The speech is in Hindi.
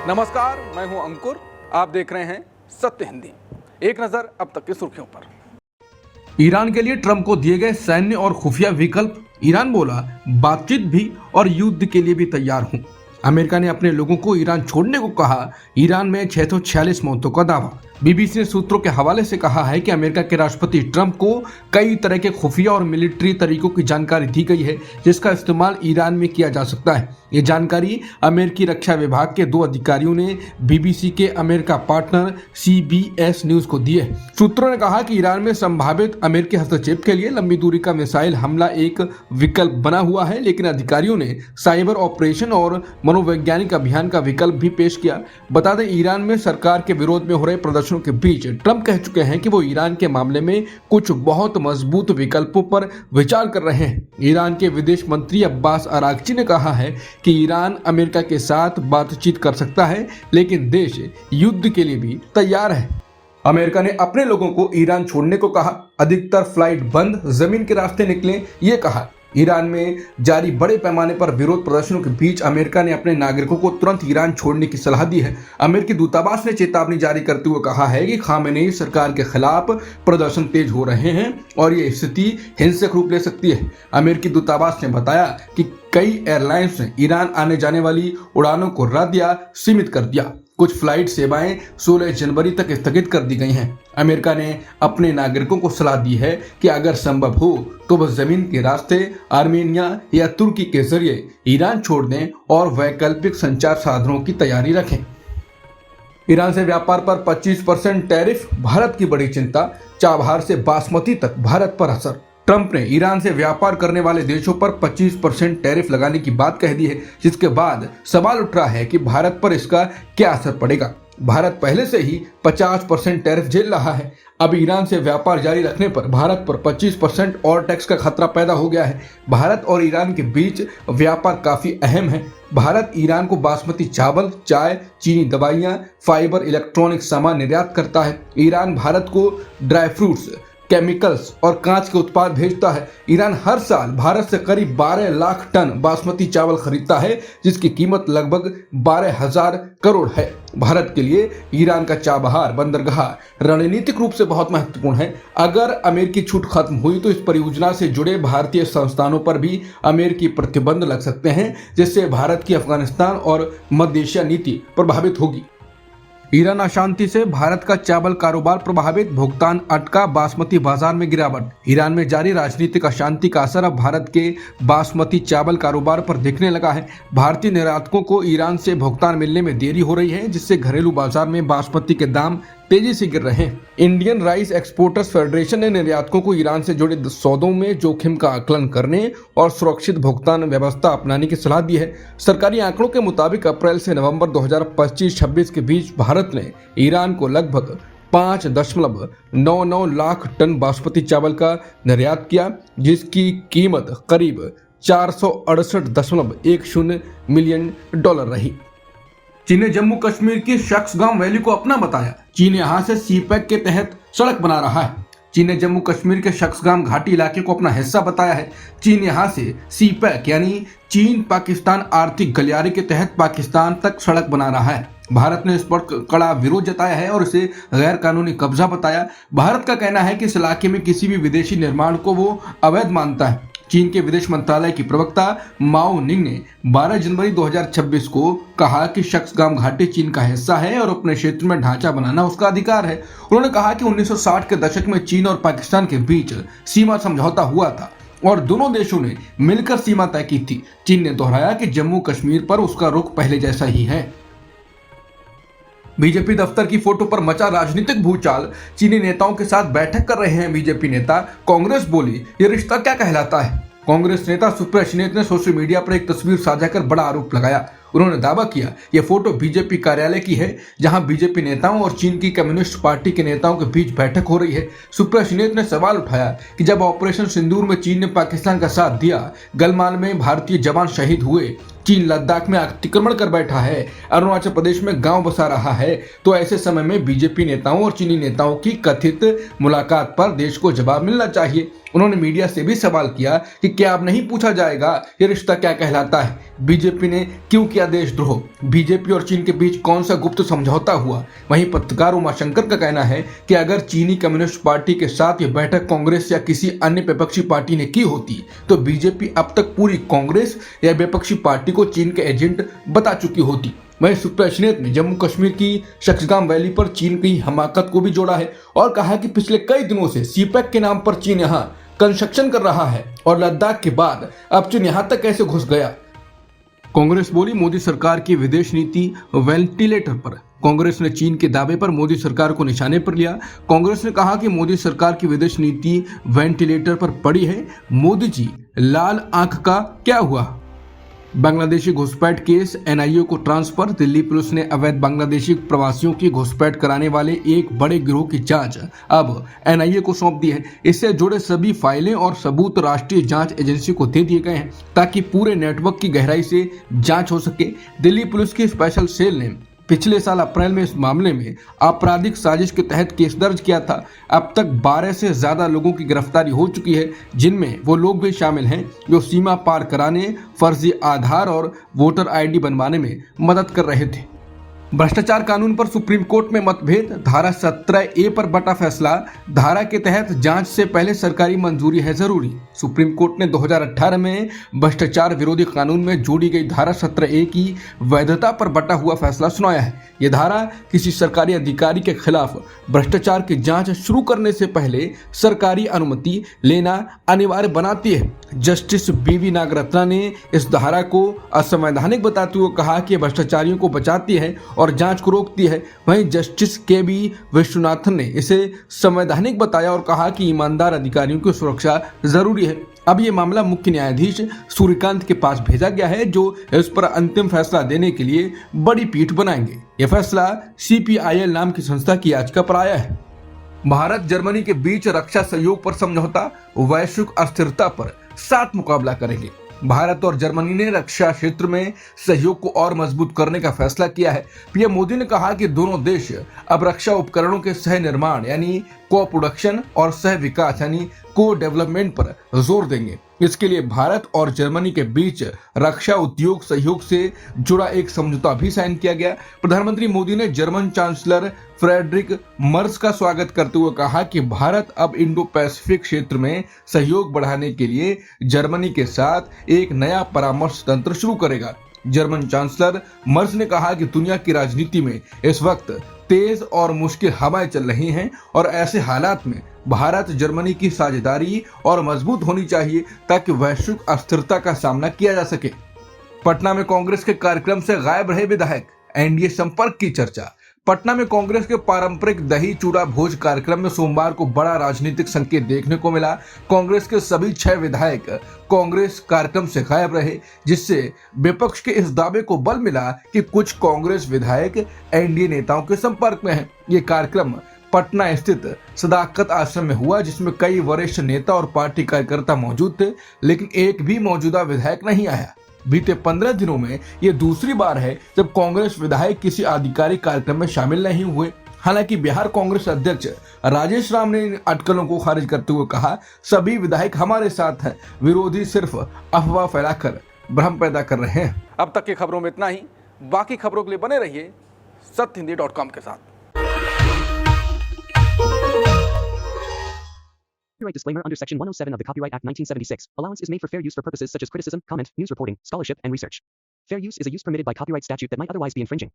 नमस्कार, मैं हूं अंकुर। आप देख रहे हैं सत्य हिंदी। एक नजर अब तक की सुर्खियों पर। ईरान के लिए ट्रंप को दिए गए सैन्य और खुफिया विकल्प। ईरान बोला, बातचीत भी और युद्ध के लिए भी तैयार हूं। अमेरिका ने अपने लोगों को ईरान छोड़ने को कहा। ईरान में 646 मौतों का दावा। बीबीसी ने सूत्रों के हवाले से कहा है कि अमेरिका के राष्ट्रपति ट्रंप को कई तरह के खुफिया और मिलिट्री तरीकों की जानकारी दी गई है, जिसका इस्तेमाल ईरान में किया जा सकता है। ये जानकारी अमेरिकी रक्षा विभाग के 2 अधिकारियों ने बीबीसी के अमेरिका पार्टनर सीबीएस न्यूज को दी है। सूत्रों ने कहा कि ईरान में संभावित अमेरिकी हस्तक्षेप के लिए लंबी दूरी का मिसाइल हमला एक विकल्प बना हुआ है, लेकिन अधिकारियों ने साइबर ऑपरेशन और मनोवैज्ञानिक अभियान का विकल्प भी पेश किया। बता दें, ईरान में सरकार के विरोध में हो रहे प्रदर्शनों के बीच ट्रंप कह चुके हैं कि वो ईरान के मामले में कुछ बहुत मजबूत विकल्पों पर विचार कर रहे हैं। ईरान के विदेश मंत्री अब्बास अरागची ने कहा है कि ईरान अमेरिका के साथ बातचीत कर सकता है, लेकिन देश युद्ध के लिए भी तैयार है। अमेरिका ने अपने लोगों को ईरान छोड़ने को कहा। अधिकतर फ्लाइट बंद, जमीन के रास्ते निकले, ये कहा। ईरान में जारी बड़े पैमाने पर विरोध प्रदर्शनों के बीच अमेरिका ने अपने नागरिकों को तुरंत ईरान छोड़ने की सलाह दी है। अमेरिकी दूतावास ने चेतावनी जारी करते हुए कहा है कि खामेनेई सरकार के खिलाफ प्रदर्शन तेज हो रहे हैं और ये स्थिति हिंसक रूप ले सकती है। अमेरिकी दूतावास ने बताया कि कई एयरलाइंस ने ईरान आने जाने वाली उड़ानों को रद्द या सीमित कर दिया। कुछ फ्लाइट सेवाएं 16 जनवरी तक स्थगित कर दी गई हैं। अमेरिका ने अपने नागरिकों को सलाह दी है कि अगर संभव हो तो वह जमीन के रास्ते आर्मेनिया या तुर्की के जरिए ईरान छोड़ दें और वैकल्पिक संचार साधनों की तैयारी रखें। ईरान से व्यापार पर 25% टैरिफ, भारत की बड़ी चिंता। चाबहार से बासमती तक भारत पर असर। ट्रंप ने ईरान से व्यापार करने वाले देशों पर 25% टैरिफ लगाने की बात कह दी है, जिसके बाद सवाल उठ रहा है कि भारत पर इसका क्या असर पड़ेगा। भारत पहले से ही 50% टैरिफ झेल रहा है। अब ईरान से व्यापार जारी रखने पर भारत पर 25% और टैक्स का खतरा पैदा हो गया है। भारत और ईरान के बीच व्यापार काफी अहम है। भारत ईरान को बासमती चावल, चाय, चीनी दवाइयां, फाइबर, इलेक्ट्रॉनिक सामान निर्यात करता है। ईरान भारत को ड्राई फ्रूट्स, केमिकल्स और कांच के उत्पाद भेजता है। ईरान हर साल भारत से करीब 12 लाख टन बासमती चावल खरीदता है, जिसकी कीमत लगभग 12,000 करोड़ है। भारत के लिए ईरान का चाबहार बंदरगाह रणनीतिक रूप से बहुत महत्वपूर्ण है। अगर अमेरिकी छूट खत्म हुई तो इस परियोजना से जुड़े भारतीय संस्थानों पर भी अमेरिकी प्रतिबंध लग सकते हैं, जिससे भारत की अफगानिस्तान और मध्य एशिया नीति प्रभावित होगी। ईरान अशांति से भारत का चावल कारोबार प्रभावित, भुगतान अटका, बासमती बाजार में गिरावट। ईरान में जारी राजनीतिक अशांति का असर अब भारत के बासमती चावल कारोबार पर दिखने लगा है। भारतीय निर्यातकों को ईरान से भुगतान मिलने में देरी हो रही है, जिससे घरेलू बाजार में बासमती के दाम तेजी से गिर रहे हैं। इंडियन राइस एक्सपोर्टर्स फेडरेशन ने निर्यातकों को ईरान से जुड़े सौदों में जोखिम का आकलन करने और सुरक्षित भुगतान व्यवस्था अपनाने की सलाह दी है। सरकारी आंकड़ों के मुताबिक अप्रैल से नवंबर 2025-26 के बीच भारत ने ईरान को लगभग 5.99 लाख टन बासमती चावल का निर्यात किया, जिसकी कीमत करीब 468.10 मिलियन डॉलर रही। चीन ने जम्मू कश्मीर की शख्सगाम वैली को अपना बताया। चीन यहां से सीपैक के तहत सड़क बना रहा है। चीन ने जम्मू कश्मीर के शख्सगाम घाटी इलाके को अपना हिस्सा बताया है। चीन यहां से सीपैक यानी चीन पाकिस्तान आर्थिक गलियारे के तहत पाकिस्तान तक सड़क बना रहा है। भारत ने इस पर कड़ा विरोध जताया है और इसे गैर कानूनी कब्जा बताया। भारत का कहना है कि इस इलाके में किसी भी विदेशी निर्माण को वो अवैध मानता है। चीन के विदेश मंत्रालय की प्रवक्ता माओ निंग ने 12 जनवरी 2026 को कहा कि शख्सगाम घाटी चीन का हिस्सा है और अपने क्षेत्र में ढांचा बनाना उसका अधिकार है। उन्होंने कहा कि 1960 के दशक में चीन और पाकिस्तान के बीच सीमा समझौता हुआ था और दोनों देशों ने मिलकर सीमा तय की थी। चीन ने दोहराया कि जम्मू कश्मीर पर उसका रुख पहले जैसा ही है। बीजेपी दफ्तर की फोटो पर मचा राजनीतिक भूचाल। चीनी नेताओं के साथ बैठक कर रहे हैं बीजेपी नेता। कांग्रेस बोली, ये रिश्ता क्या कहलाता है। कांग्रेस नेता सुप्रिया श्रीनेत ने सोशल मीडिया पर एक तस्वीर साझा कर बड़ा आरोप लगाया। उन्होंने दावा किया, यह फोटो बीजेपी कार्यालय की है, जहां बीजेपी नेताओं और चीन की कम्युनिस्ट पार्टी के नेताओं के बीच बैठक हो रही है। सुप्रिया श्रीनेत ने सवाल उठाया कि जब ऑपरेशन सिंदूर में चीन ने पाकिस्तान का साथ दिया, गलवान में भारतीय जवान शहीद हुए, चीन लद्दाख में अतिक्रमण कर बैठा है, अरुणाचल प्रदेश में गांव बसा रहा है, तो ऐसे समय में बीजेपी नेताओं और चीनी नेताओं की कथित मुलाकात पर देश को जवाब मिलना चाहिए। उन्होंने मीडिया से भी सवाल किया कि क्या अब नहीं पूछा जाएगा ये रिश्ता क्या कहलाता है। बीजेपी ने क्यों किया किया देशद्रोह, बीजेपी और चीन के बीच कौन सा गुप्त समझौता हुआ। वहीं पत्रकार उमाशंकर का कहना है कि अगर चीनी कम्युनिस्ट पार्टी के साथ यह बैठक कांग्रेस या किसी अन्य विपक्षी पार्टी ने की होती तो बीजेपी अब तक पूरी कांग्रेस या विपक्षी पार्टी को चीन के एजेंट बता चुकी होती। वहीं सुप्रश्नेत ने जम्मू कश्मीर की शख्सगाम वैली पर चीन की हमाकत को भी जोड़ा है और कहा कि पिछले कई दिनों से सीपैक के नाम पर चीन यहां कंस्ट्रक्शन कर रहा है और लद्दाख के बाद अब चीन यहां तक कैसे घुस गया। कांग्रेस बोली मोदी सरकार की विदेश नीति वेंटिलेटर पर। कांग्रेस ने चीन के दावे पर मोदी सरकार को निशाने पर लिया। कांग्रेस ने कहा कि मोदी सरकार की विदेश नीति वेंटिलेटर पर पड़ी है। मोदी जी लाल आंख का क्या हुआ। बांग्लादेशी घुसपैठ केस, एनआईए को ट्रांसफर। दिल्ली पुलिस ने अवैध बांग्लादेशी प्रवासियों की घुसपैठ कराने वाले एक बड़े गिरोह की जांच अब एनआईए को सौंप दी है। इससे जुड़े सभी फाइलें और सबूत राष्ट्रीय जांच एजेंसी को दे दिए गए हैं ताकि पूरे नेटवर्क की गहराई से जांच हो सके। दिल्ली पुलिस की स्पेशल सेल ने पिछले साल अप्रैल में इस मामले में आपराधिक साजिश के तहत केस दर्ज किया था। अब तक 12 से ज्यादा लोगों की गिरफ्तारी हो चुकी है, जिनमें वो लोग भी शामिल हैं जो सीमा पार कराने, फर्जी आधार और वोटर आईडी बनवाने में मदद कर रहे थे। भ्रष्टाचार कानून पर सुप्रीम कोर्ट में मतभेद, धारा 17A पर बटा फैसला। धारा के तहत जांच से पहले सरकारी मंजूरी है जरूरी। सुप्रीम कोर्ट ने 2018 में भ्रष्टाचार विरोधी कानून में जोड़ी गई धारा 17A की वैधता पर बटा हुआ फैसला सुनाया है। यह धारा किसी सरकारी अधिकारी के खिलाफ भ्रष्टाचार की जांच शुरू करने से पहले सरकारी अनुमति लेना अनिवार्य बनाती है। जस्टिस BV नागरत्ना ने इस धारा को असंवैधानिक बताते हुए कहा कि भ्रष्टाचारियों को बचाती है और जांच को रोकती है। वहीं जस्टिस KB विश्वनाथन ने इसे संवैधानिक बताया और कहा कि ईमानदार अधिकारियों की सुरक्षा जरूरी है। अब ये मामला मुख्य न्यायाधीश सूर्यकांत के पास भेजा गया है, जो इस पर अंतिम फैसला देने के लिए बड़ी पीठ बनाएंगे। यह फैसला CPIL नाम की संस्था की याचिका पर आया है। भारत जर्मनी के बीच रक्षा सहयोग पर समझौता, वैश्विक अस्थिरता पर साथ मुकाबला करेंगे। भारत और जर्मनी ने रक्षा क्षेत्र में सहयोग को और मजबूत करने का फैसला किया है। पीएम मोदी ने कहा कि दोनों देश अब रक्षा उपकरणों के सह निर्माण यानी को प्रोडक्शन और सह विकास यानी को डेवलपमेंट पर जोर देंगे। इसके लिए भारत और जर्मनी के बीच रक्षा उद्योग सहयोग से जुड़ा एक समझौता भी साइन किया गया। प्रधानमंत्री मोदी ने जर्मन चांसलर फ्रेडरिक मर्ज का स्वागत करते हुए कहा कि भारत अब इंडो पैसिफिक क्षेत्र में सहयोग बढ़ाने के लिए जर्मनी के साथ एक नया परामर्श तंत्र शुरू करेगा। जर्मन चांसलर मर्ज ने कहा कि दुनिया की राजनीति में इस वक्त तेज और मुश्किल हवाएं चल रही हैं और ऐसे हालात में भारत जर्मनी की साझेदारी और मजबूत होनी चाहिए ताकि वैश्विक अस्थिरता का सामना किया जा सके। पटना में कांग्रेस के कार्यक्रम से गायब रहे विधायक, एनडीए संपर्क की चर्चा। पटना में कांग्रेस के पारंपरिक दही चूड़ा भोज कार्यक्रम में सोमवार को बड़ा राजनीतिक संकेत देखने को मिला। कांग्रेस के सभी 6 विधायक कांग्रेस कार्यक्रम से गायब रहे, जिससे विपक्ष के इस दावे को बल मिला कि कुछ कांग्रेस विधायक एनडीए नेताओं के संपर्क में हैं। ये कार्यक्रम पटना स्थित सदाकत आश्रम में हुआ, जिसमें कई वरिष्ठ नेता और पार्टी कार्यकर्ता मौजूद थे, लेकिन एक भी मौजूदा विधायक नहीं आया। बीते 15 दिनों में ये दूसरी बार है जब कांग्रेस विधायक किसी आधिकारिक कार्यक्रम में शामिल नहीं हुए। हालांकि बिहार कांग्रेस अध्यक्ष राजेश राम ने इन अटकलों को खारिज करते हुए कहा, सभी विधायक हमारे साथ हैं, विरोधी सिर्फ अफवाह फैलाकर भ्रम पैदा कर रहे हैं। अब तक की खबरों में इतना ही। बाकी खबरों के लिए बने रहिए सत्यहिंदी.com के साथ। Copyright disclaimer under Section 107 of the Copyright Act 1976. Allowance is made for fair use for purposes such as criticism, comment, news reporting, scholarship, and research. Fair use is a use permitted by copyright statute that might otherwise be infringing.